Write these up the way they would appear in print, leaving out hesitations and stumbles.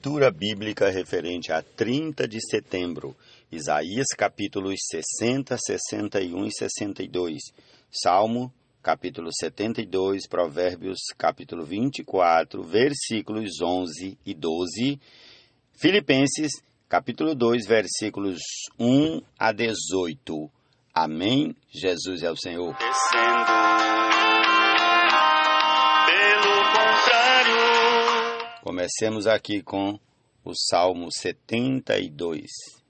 Leitura bíblica referente a 30 de setembro, Isaías capítulos 60, 61 e 62, Salmo capítulo 72, Provérbios capítulo 24, versículos 11 e 12, Filipenses capítulo 2, versículos 1 a 18. Amém? Jesus é o Senhor. Comecemos aqui com o Salmo 72,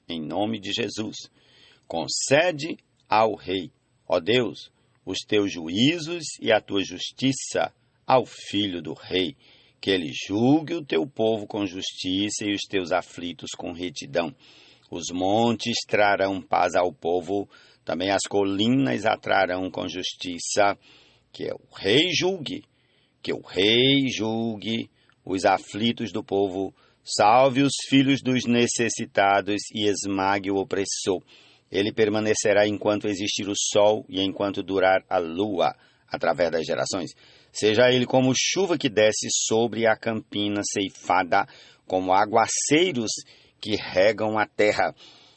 em nome de Jesus. Concede ao Rei, ó Deus, os teus juízos e a tua justiça ao Filho do Rei, que ele julgue o teu povo com justiça e os teus aflitos com retidão. Os montes trarão paz ao povo, também as colinas atrarão com justiça. Que o Rei julgue, os aflitos do povo, salve os filhos dos necessitados e esmague o opressor. Ele permanecerá enquanto existir o sol e enquanto durar a lua, através das gerações. Seja ele como chuva que desce sobre a campina ceifada, como aguaceiros que regam a terra.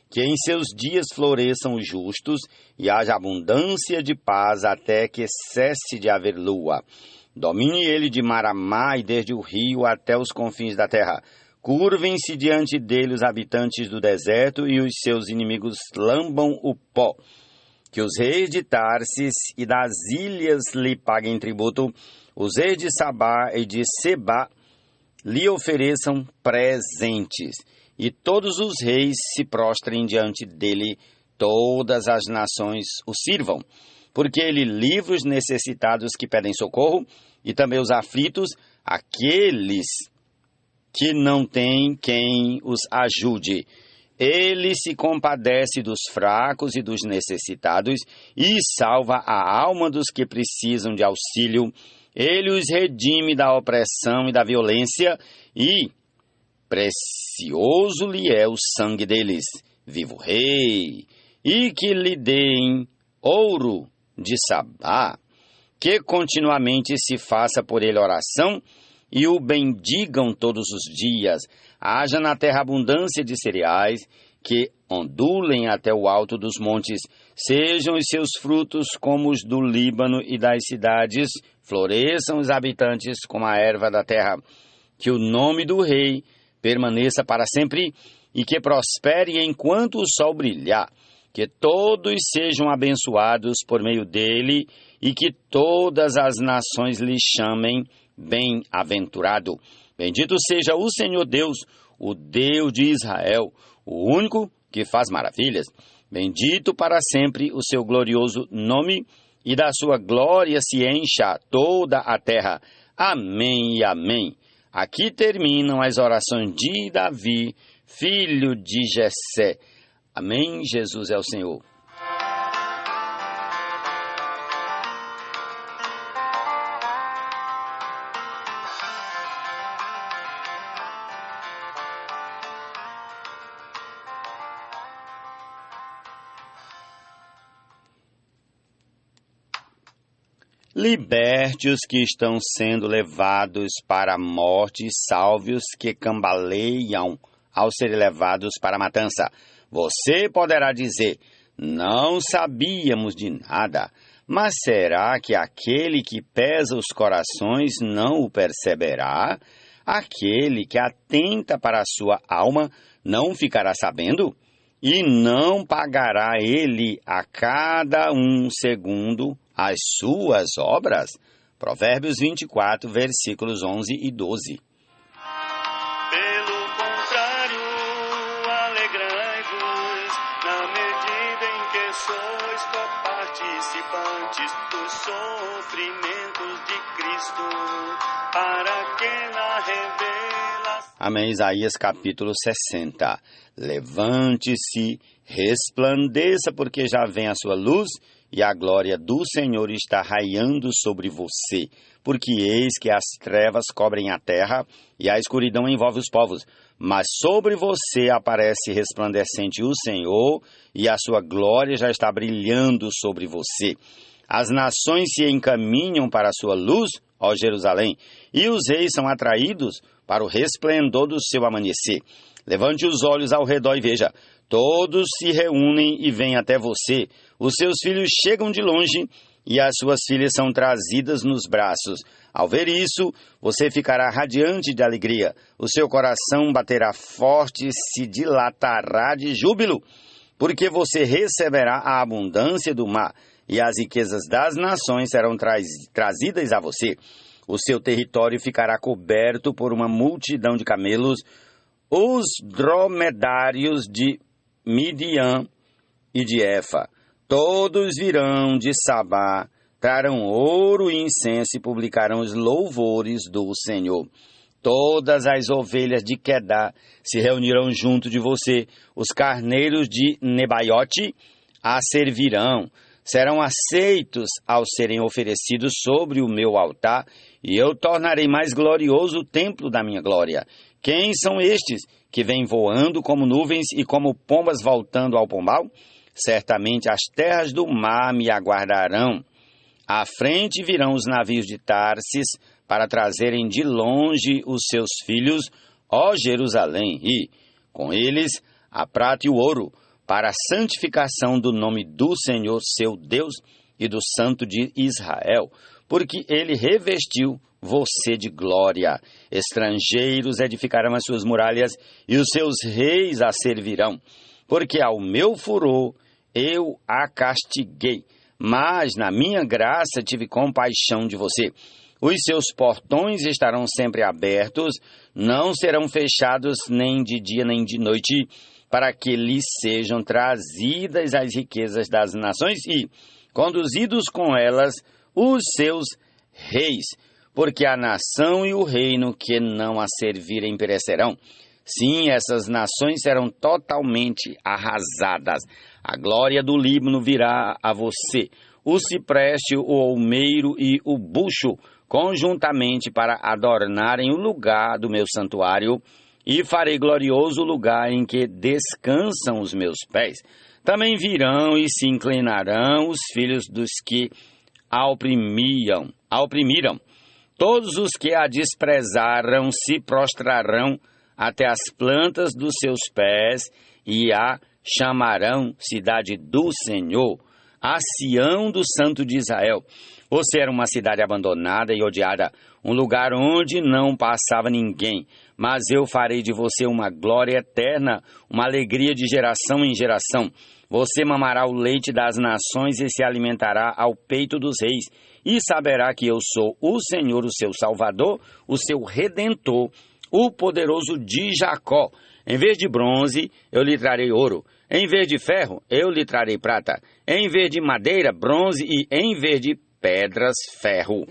Que em seus dias floresçam os justos e haja abundância de paz até que cesse de haver lua. Domine ele de mar a mar e desde o rio até os confins da terra. Curvem-se diante dele os habitantes do deserto e os seus inimigos lambam o pó. Que os reis de Tarsis e das ilhas lhe paguem tributo, os reis de Sabá e de Sebá lhe ofereçam presentes. E todos os reis se prostrem diante dele, todas as nações o sirvam. Porque ele livra os necessitados que pedem socorro, e também os aflitos, aqueles que não têm quem os ajude. Ele se compadece dos fracos e dos necessitados, e salva a alma dos que precisam de auxílio. Ele os redime da opressão e da violência, e precioso lhe é o sangue deles. Viva o Rei! E que lhe deem ouro de Sabá, que continuamente se faça por ele oração e o bendigam todos os dias. Haja na terra abundância de cereais, que ondulem até o alto dos montes. Sejam os seus frutos como os do Líbano e das cidades, floresçam os habitantes como a erva da terra. Que o nome do Rei permaneça para sempre e que prospere enquanto o sol brilhar. Que todos sejam abençoados por meio dele e que todas as nações lhe chamem bem-aventurado. Bendito seja o Senhor Deus, o Deus de Israel, o único que faz maravilhas. Bendito para sempre o seu glorioso nome, e da sua glória se encha toda a terra. Amém e amém. Aqui terminam as orações de Davi, filho de Jessé. Amém, Jesus é o Senhor. Liberte os que estão sendo levados para a morte, e salve os que cambaleiam ao serem levados para a matança. Você poderá dizer, não sabíamos de nada, mas será que aquele que pesa os corações não o perceberá? Aquele que atenta para a sua alma não ficará sabendo? E não pagará ele a cada um segundo as suas obras? Provérbios 24, versículos 11 e 12. Sois coparticipantes dos sofrimentos de Cristo, para que na revelação... Amém. Isaías capítulo 60. Levante-se, resplandeça, porque já vem a sua luz, e a glória do Senhor está raiando sobre você. Porque eis que as trevas cobrem a terra, e a escuridão envolve os povos. Mas sobre você aparece resplandecente o Senhor, e a sua glória já está brilhando sobre você. As nações se encaminham para a sua luz, ó Jerusalém, e os reis são atraídos para o resplendor do seu amanhecer. Levante os olhos ao redor e veja, todos se reúnem e vêm até você. Os seus filhos chegam de longe e as suas filhas são trazidas nos braços. Ao ver isso, você ficará radiante de alegria. O seu coração baterá forte e se dilatará de júbilo, porque você receberá a abundância do mar e as riquezas das nações serão trazidas a você. O seu território ficará coberto por uma multidão de camelos. Os dromedários de Midian e de Efa, todos virão de Sabá, trarão ouro e incenso e publicarão os louvores do Senhor. Todas as ovelhas de Quedá se reunirão junto de você, os carneiros de Nebaiote a servirão, serão aceitos ao serem oferecidos sobre o meu altar, e eu tornarei mais glorioso o templo da minha glória. Quem são estes que vêm voando como nuvens e como pombas voltando ao pombal? Certamente as terras do mar me aguardarão. À frente virão os navios de Tarsis para trazerem de longe os seus filhos, ó Jerusalém, e, com eles, a prata e o ouro, para a santificação do nome do Senhor seu Deus e do Santo de Israel, porque ele revestiu você de glória. Estrangeiros edificarão as suas muralhas e os seus reis a servirão, porque ao meu furor eu a castiguei, mas na minha graça tive compaixão de você. Os seus portões estarão sempre abertos, não serão fechados nem de dia nem de noite, para que lhes sejam trazidas as riquezas das nações e conduzidos com elas os seus reis, porque a nação e o reino que não a servirem perecerão. Sim, essas nações serão totalmente arrasadas. A glória do Líbano virá a você, o cipreste, o olmeiro e o bucho, conjuntamente para adornarem o lugar do meu santuário, e farei glorioso o lugar em que descansam os meus pés. Também virão e se inclinarão os filhos dos que a oprimiram. Todos os que a desprezaram se prostrarão até as plantas dos seus pés e a chamarão cidade do Senhor, a Sião do Santo de Israel. Você era uma cidade abandonada e odiada, um lugar onde não passava ninguém, mas eu farei de você uma glória eterna, uma alegria de geração em geração. Você mamará o leite das nações e se alimentará ao peito dos reis, e saberá que eu sou o Senhor, o seu Salvador, o seu Redentor, o poderoso de Jacó. Em vez de bronze, eu lhe trarei ouro. Em vez de ferro, eu lhe trarei prata. Em vez de madeira, bronze, e em vez de pedras, ferro.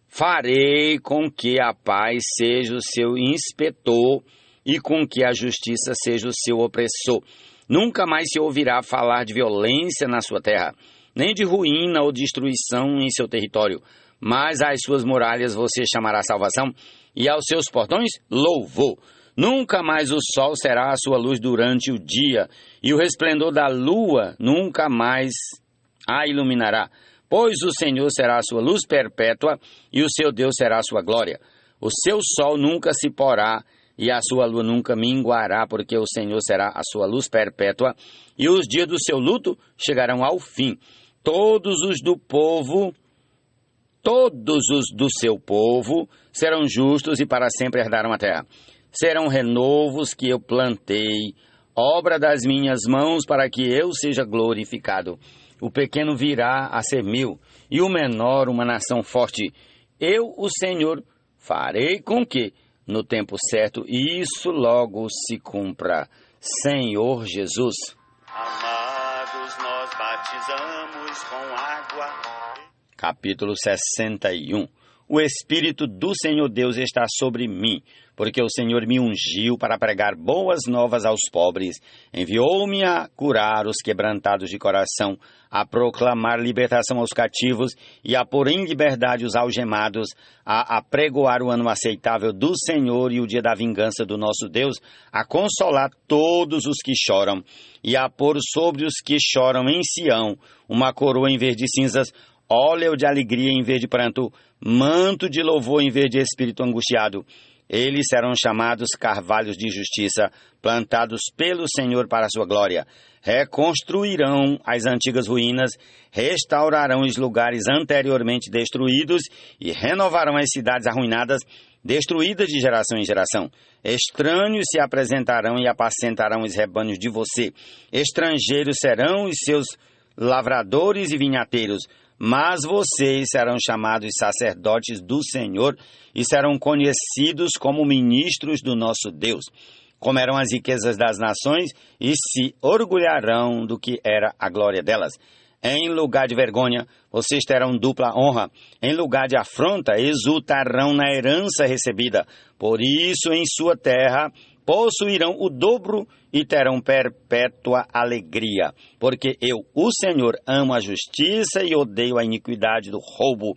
Farei com que a paz seja o seu inspetor e com que a justiça seja o seu opressor. Nunca mais se ouvirá falar de violência na sua terra, nem de ruína ou destruição em seu território. Mas às suas muralhas você chamará salvação e aos seus portões louvor. Nunca mais o sol será a sua luz durante o dia, e o resplendor da lua nunca mais a iluminará, pois o Senhor será a sua luz perpétua e o seu Deus será a sua glória. O seu sol nunca se porá e a sua lua nunca minguará, porque o Senhor será a sua luz perpétua e os dias do seu luto chegarão ao fim. Todos os do seu povo serão justos e para sempre herdarão a terra. Serão renovos que eu plantei, obra das minhas mãos, para que eu seja glorificado. O pequeno virá a ser meu, e o menor uma nação forte. Eu, o Senhor, farei com que, no tempo certo, isso logo se cumpra. Senhor Jesus. Amados, nós batizamos com água. Capítulo 61. O Espírito do Senhor Deus está sobre mim, porque o Senhor me ungiu para pregar boas novas aos pobres. Enviou-me a curar os quebrantados de coração, a proclamar libertação aos cativos e a pôr em liberdade os algemados, a apregoar o ano aceitável do Senhor e o dia da vingança do nosso Deus, a consolar todos os que choram e a pôr sobre os que choram em Sião uma coroa em vez de cinzas, óleo de alegria em vez de pranto, manto de louvor em vez de espírito angustiado. Eles serão chamados carvalhos de justiça, plantados pelo Senhor para a sua glória. Reconstruirão as antigas ruínas, restaurarão os lugares anteriormente destruídos e renovarão as cidades arruinadas, destruídas de geração em geração. Estranhos se apresentarão e apacentarão os rebanhos de você. Estrangeiros serão os seus lavradores e vinhateiros. Mas vocês serão chamados sacerdotes do Senhor e serão conhecidos como ministros do nosso Deus. Comerão as riquezas das nações e se orgulharão do que era a glória delas. Em lugar de vergonha, vocês terão dupla honra. Em lugar de afronta, exultarão na herança recebida. Por isso, em sua terra, possuirão o dobro e terão perpétua alegria. Porque eu, o Senhor, amo a justiça e odeio a iniquidade do roubo.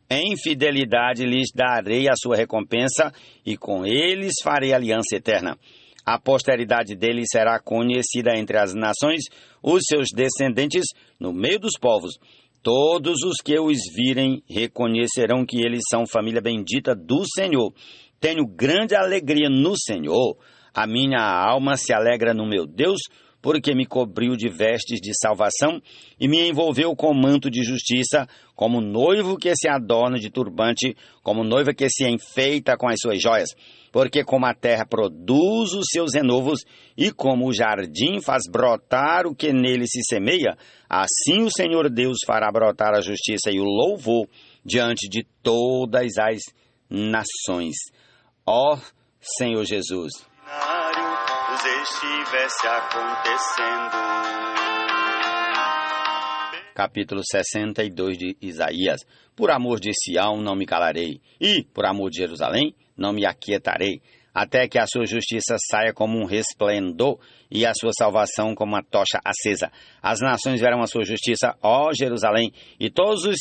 Em fidelidade lhes darei a sua recompensa e com eles farei aliança eterna. A posteridade deles será conhecida entre as nações, os seus descendentes no meio dos povos. Todos os que os virem reconhecerão que eles são família bendita do Senhor. Tenho grande alegria no Senhor. A minha alma se alegra no meu Deus, porque me cobriu de vestes de salvação e me envolveu com manto de justiça, como noivo que se adorna de turbante, como noiva que se enfeita com as suas joias. Porque como a terra produz os seus renovos e como o jardim faz brotar o que nele se semeia, assim o Senhor Deus fará brotar a justiça e o louvor diante de todas as nações. Ó Senhor Jesus. Os estivesse acontecendo. Capítulo 62 de Isaías. Por amor de Sião não me calarei, e por amor de Jerusalém não me aquietarei, até que a sua justiça saia como um resplendor e a sua salvação como uma tocha acesa. As nações verão a sua justiça, ó Jerusalém, e todos os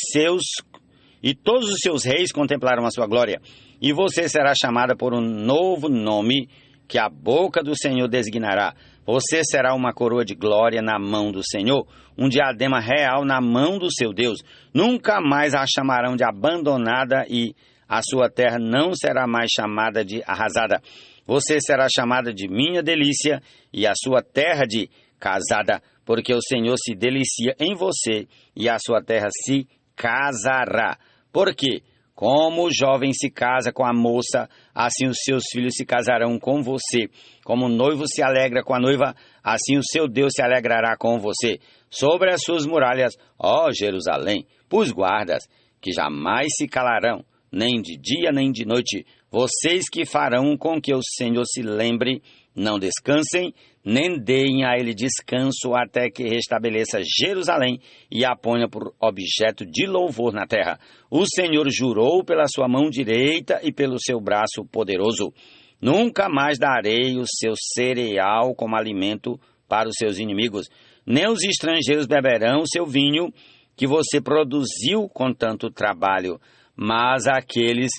seus reis contemplarão a sua glória. E você será chamada por um novo nome que a boca do Senhor designará. Você será uma coroa de glória na mão do Senhor, um diadema real na mão do seu Deus. Nunca mais a chamarão de abandonada e a sua terra não será mais chamada de arrasada. Você será chamada de minha delícia e a sua terra de casada, porque o Senhor se delicia em você e a sua terra se casará. Porque como o jovem se casa com a moça, assim os seus filhos se casarão com você. Como o noivo se alegra com a noiva, assim o seu Deus se alegrará com você. Sobre as suas muralhas, ó Jerusalém, pus guardas, que jamais se calarão, nem de dia nem de noite. Vocês que farão com que o Senhor se lembre, não descansem, nem deem a ele descanso até que restabeleça Jerusalém e a ponha por objeto de louvor na terra. O Senhor jurou pela sua mão direita e pelo seu braço poderoso. Nunca mais darei o seu cereal como alimento para os seus inimigos, nem os estrangeiros beberão o seu vinho que você produziu com tanto trabalho, mas aqueles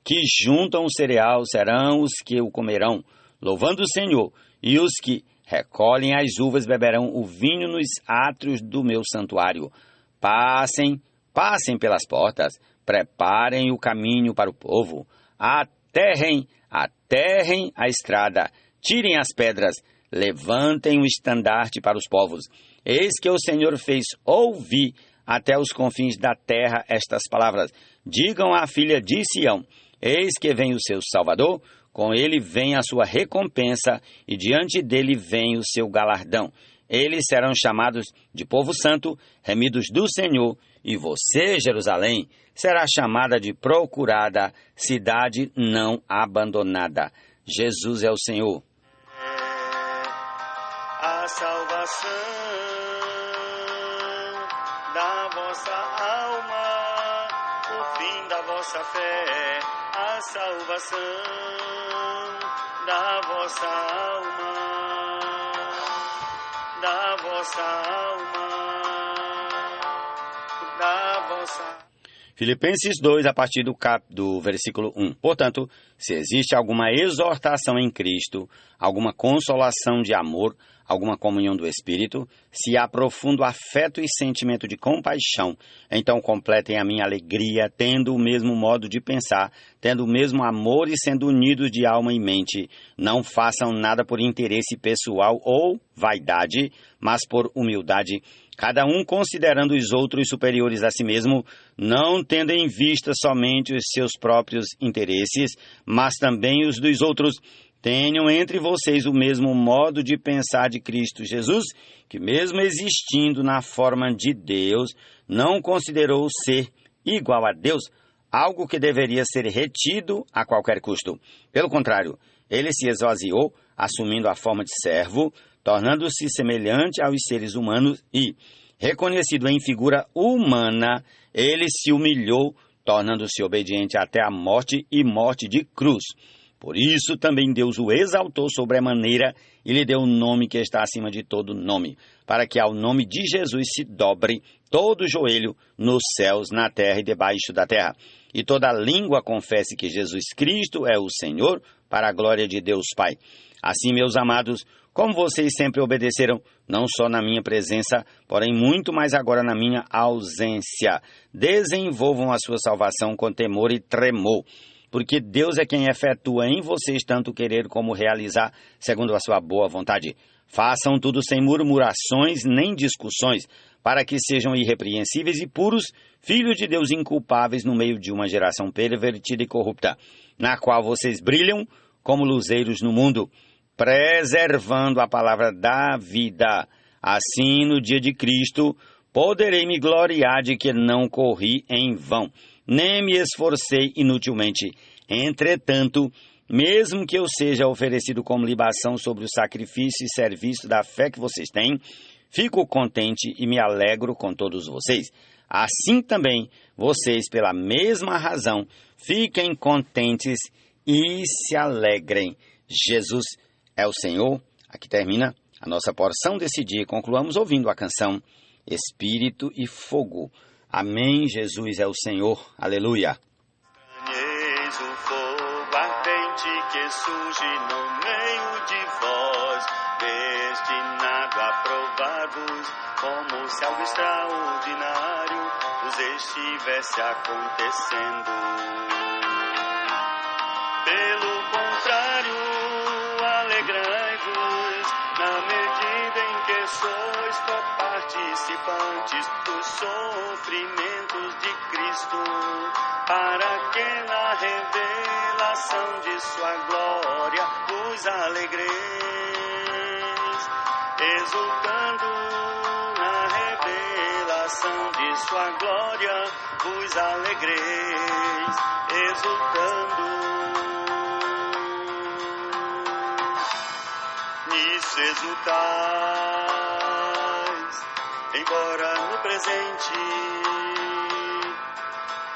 que juntam o cereal serão os que o comerão, louvando o Senhor, e os que recolhem as uvas beberão o vinho nos átrios do meu santuário. Passem pelas portas, preparem o caminho para o povo, aterrem a estrada, tirem as pedras, levantem o estandarte para os povos. Eis que o Senhor fez ouvir até os confins da terra estas palavras. Digam à filha de Sião, eis que vem o seu Salvador, com ele vem a sua recompensa, e diante dele vem o seu galardão. Eles serão chamados de povo santo, remidos do Senhor, e você, Jerusalém, será chamada de procurada, cidade não abandonada. Jesus é o Senhor. A salvação da vossa alma, o fim da vossa fé, a salvação da vossa alma, da vossa alma, da vossa... Filipenses 2, a partir do versículo 1. Portanto, se existe alguma exortação em Cristo, alguma consolação de amor, alguma comunhão do Espírito, se há profundo afeto e sentimento de compaixão, então completem a minha alegria, tendo o mesmo modo de pensar, tendo o mesmo amor e sendo unidos de alma e mente. Não façam nada por interesse pessoal ou vaidade, mas por humildade, cada um considerando os outros superiores a si mesmo, não tendo em vista somente os seus próprios interesses, mas também os dos outros. Tenham entre vocês o mesmo modo de pensar de Cristo Jesus, que mesmo existindo na forma de Deus, não considerou ser igual a Deus, algo que deveria ser retido a qualquer custo. Pelo contrário, ele se esvaziou, assumindo a forma de servo, tornando-se semelhante aos seres humanos e, reconhecido em figura humana, ele se humilhou, tornando-se obediente até a morte e morte de cruz. Por isso também Deus o exaltou sobremaneira e lhe deu um nome que está acima de todo nome, para que ao nome de Jesus se dobre todo o joelho nos céus, na terra e debaixo da terra, e toda língua confesse que Jesus Cristo é o Senhor, para a glória de Deus Pai. Assim, meus amados, como vocês sempre obedeceram, não só na minha presença, porém muito mais agora na minha ausência, desenvolvam a sua salvação com temor e tremor, porque Deus é quem efetua em vocês tanto querer como realizar, segundo a sua boa vontade. Façam tudo sem murmurações nem discussões, para que sejam irrepreensíveis e puros, filhos de Deus inculpáveis no meio de uma geração pervertida e corrupta, na qual vocês brilham como luzeiros no mundo, preservando a palavra da vida. Assim, no dia de Cristo, poderei me gloriar de que não corri em vão, nem me esforcei inutilmente. Entretanto, mesmo que eu seja oferecido como libação sobre o sacrifício e serviço da fé que vocês têm, fico contente e me alegro com todos vocês. Assim também, vocês, pela mesma razão, fiquem contentes e se alegrem. Jesus é o Senhor. Aqui termina a nossa porção desse dia. Concluamos ouvindo a canção Espírito e Fogo. Amém, Jesus é o Senhor. Aleluia. Eis o fogo ardente que surge no meio de vós, destinado a provar-vos, como se algo extraordinário vos estivesse acontecendo. Pelo contrário, alegrai-vos na medida em que sois coparticipantes dos sofrimentos de Cristo, para que na revelação de sua glória vos alegreis, exultando na revelação de sua glória vos alegreis, exultando. Nisso exultais, embora no presente,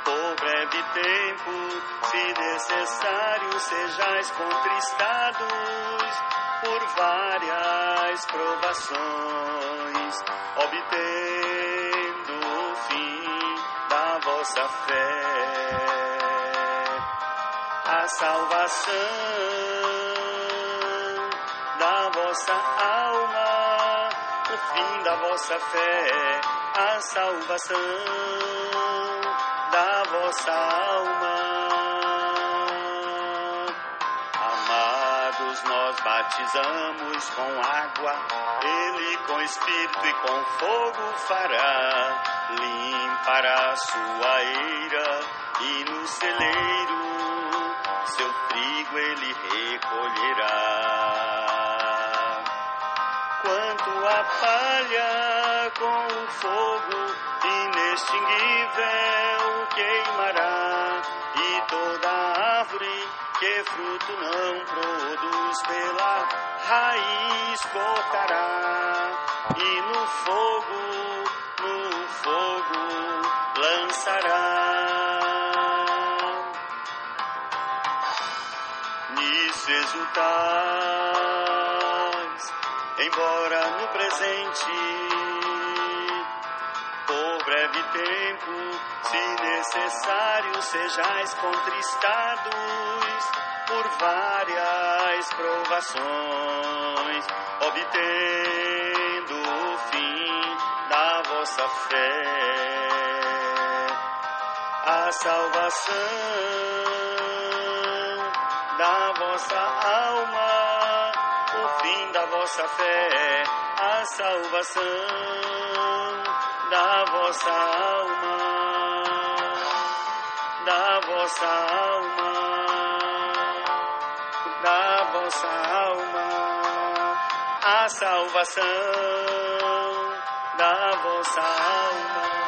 por breve tempo, se necessário, sejais contristados por várias provações, obtendo o fim da vossa fé, a salvação da vossa alma, o fim da vossa fé, a salvação da vossa alma. Amados, nós batizamos com água, Ele com Espírito e com fogo fará, limpará sua eira e no celeiro seu trigo Ele recolherá. Quanto a palha com o fogo inextinguível queimará, e toda árvore que fruto não produz pela raiz cortará, e no fogo lançará. Nisso exultais, embora no presente, por breve tempo, se necessário, sejais contristados por várias provações, obtendo o fim da vossa fé, a salvação da vossa alma, o fim da vossa fé, a salvação da vossa alma, da vossa alma, da vossa alma, a salvação da vossa alma.